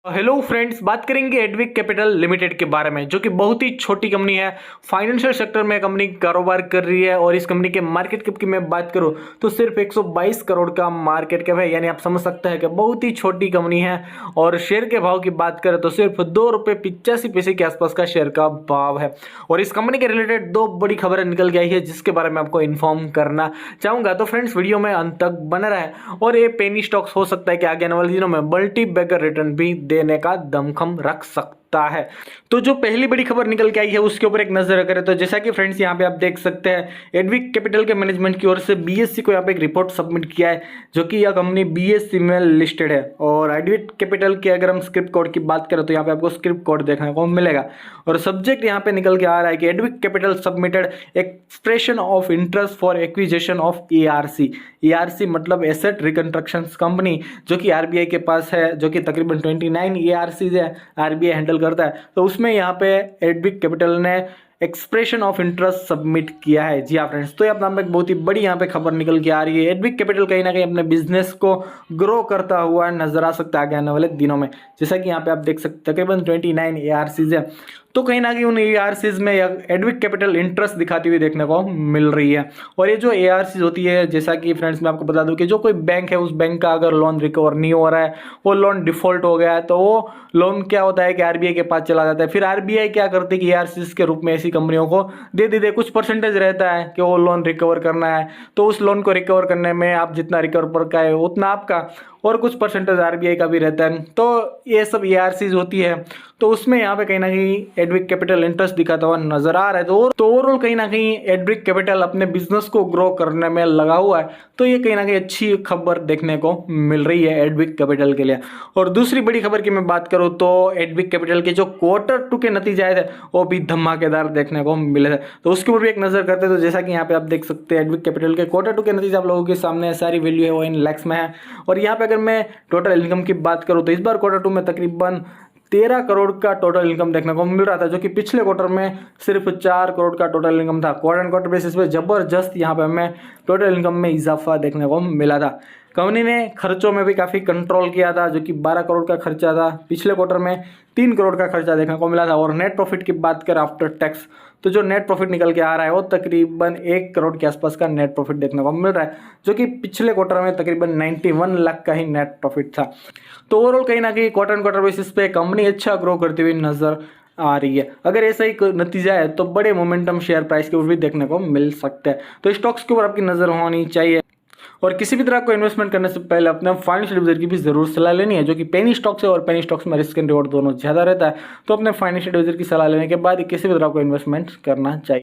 Hello friends, बात करेंगे Edvik capital limited के बारे में, जो कि बहुत ही छोटी कंपनी है। फाइनेंशियल सेक्टर में कंपनी कारोबार कर रही है और इस कंपनी के मार्केट कैप की मैं बात करूं तो सिर्फ 122 करोड़ का मार्केट कैप है। यानी आप समझ सकते हैं कि बहुत ही छोटी कंपनी है। और शेयर के भाव की बात करें तो सिर्फ ₹2.85 के आसपास का शेयर का भाव है। और इस कंपनी के रिलेटेड दो बड़ी खबरें निकल के आई है जिसके बारे में आपको इन्फॉर्म करना चाहूंगा। तो फ्रेंड्स, वीडियो में अंत तक बना रहे। और ये पेनी स्टॉक्स हो सकता है कि आगे आने वाले दिनों में मल्टी बैगर रिटर्न भी देने का दमखम रख सकता है। तो जो पहली बड़ी खबर निकल के आई है उसके ऊपर एक नजर करें तो जैसा कि फ्रेंड्स यहाँ पे आप देख सकते हैं, एडविक कैपिटल के मैनेजमेंट की ओर से बीएससी को यहाँ पे एक रिपोर्ट सबमिट किया है, जो कि यह कंपनी बीएससी में लिस्टेड है। और एडविक कैपिटल की अगर हम स्क्रिप्ट कोड की बात करें तो यहाँ पे आपको स्क्रिप्ट कोड देखने को मिलेगा। और सब्जेक्ट यहाँ पे निकल के आ रहा है कि Edvik capital submitted expression of interest for acquisition of ARC. ARC मतलब एसेट रिकंस्ट्रक्शन कंपनी, जो कि आरबीआई के पास है, जो कि तकरीबन 29 एआरसीज है, आरबीआई हैंडल करता है। तो उसमें यहाँ पे एडविक कैपिटल ने एक्सप्रेशन ऑफ इंटरेस्ट सबमिट किया है। जी हाँ फ्रेंड्स, तो यहाँ पे एक बहुत ही बड़ी यहाँ पे खबर निकल के आ रही है। एडविक कैपिटल कहीं ना कहीं अपने बिजनेस को ग्रो करता हुआ नजर आ सकता है आगे आने वाले दिनों में। जैसा कि यहाँ पे आप देख सकते तकरीबन 29 एआरसीज है, तो कहीं ना कहीं उन एआरसीज में एडविक कैपिटल इंटरेस्ट दिखाती हुई देखने को मिल रही है। और ये जो एआरसीज होती है, जैसा कि फ्रेंड्स मैं आपको बता दूं कि जो कोई बैंक है उस बैंक का अगर लोन रिकवर नहीं हो रहा है, वो लोन डिफॉल्ट हो गया है, तो वो लोन क्या होता है कि आरबीआई के पास चला जाता है। फिर आरबीआई क्या करती है कि एआरसीज के रूप में ऐसी कंपनियों को दे देते, कुछ परसेंटेज रहता है कि वो लोन रिकवर करना है, तो उस लोन को रिकवर करने में आप जितना रिकवर का है उतना आपका, और कुछ परसेंटेज आरबीआई का भी रहता है। तो ये सब एआरसीज होती है, तो उसमें यहाँ पे कहीं ना कहीं एडविक कैपिटल इंटरेस्ट दिखाता हुआ नजर आ रहा है। तो ओवरऑल कहीं ना कहीं एडविक कैपिटल अपने बिजनेस को ग्रो करने में लगा हुआ है, तो ये कहीं ना कहीं अच्छी खबर देखने को मिल रही है एडविक कैपिटल के लिए। और दूसरी बड़ी खबर की मैं बात करूँ तो एडविक कैपिटल के जो Q2 के नतीजे आए थे वो भी धमाकेदार देखने को मिले थे, तो उसके ऊपर भी एक नजर करते हैं। तो जैसा कि यहाँ पे आप देख सकते हैं एडविक कैपिटल के Q2 के नतीजे आप लोगों के सामने, सारी वैल्यू है वो इन लैक्स में है। और यहाँ पे अगर मैं टोटल इनकम की बात करूँ तो इस बार Q2 में तकरीबन 13 करोड़ का टोटल इनकम देखने को मिल रहा था, जो कि पिछले क्वार्टर में सिर्फ 4 करोड़ का टोटल इनकम था। क्वार्टर एंड क्वार्टर बेसिस पे जबरदस्त यहाँ पे हमें टोटल इनकम में इजाफा देखने को मिला था। कंपनी ने खर्चों में भी काफ़ी कंट्रोल किया था, जो कि 12 करोड़ का खर्चा था, पिछले क्वार्टर में 3 करोड़ का खर्चा देखने को मिला था। और नेट प्रॉफिट की बात करें आफ्टर टैक्स, तो जो नेट प्रॉफिट निकल के आ रहा है वो तकरीबन 1 करोड़ के आसपास का नेट प्रॉफिट देखने को मिल रहा है, जो कि पिछले क्वार्टर में तकरीबन 91 लाख का ही नेट प्रॉफिट था। तो ओवरऑल कहीं ना कहीं क्वार्टर एंड क्वार्टर बेसिस पे कंपनी अच्छा ग्रो करती हुई नजर आ रही है। अगर ऐसा ही नतीजा है तो बड़े मोमेंटम शेयर प्राइस के ऊपर भी देखने को मिल सकते हैं। तो स्टॉक्स के ऊपर आपकी नजर होनी चाहिए। और किसी भी तरह को इन्वेस्टमेंट करने से पहले अपने फाइनेंशियल एडवाइजर की भी जरूर सलाह लेनी है, जो कि पेनी स्टॉक्स है, और पेनी स्टॉक्स में रिस्क एंड रिवॉर्ड दोनों ज़्यादा रहता है। तो अपने फाइनेंशियल एडवाइजर की सलाह लेने के बाद किसी भी तरह को इन्वेस्टमेंट करना चाहिए।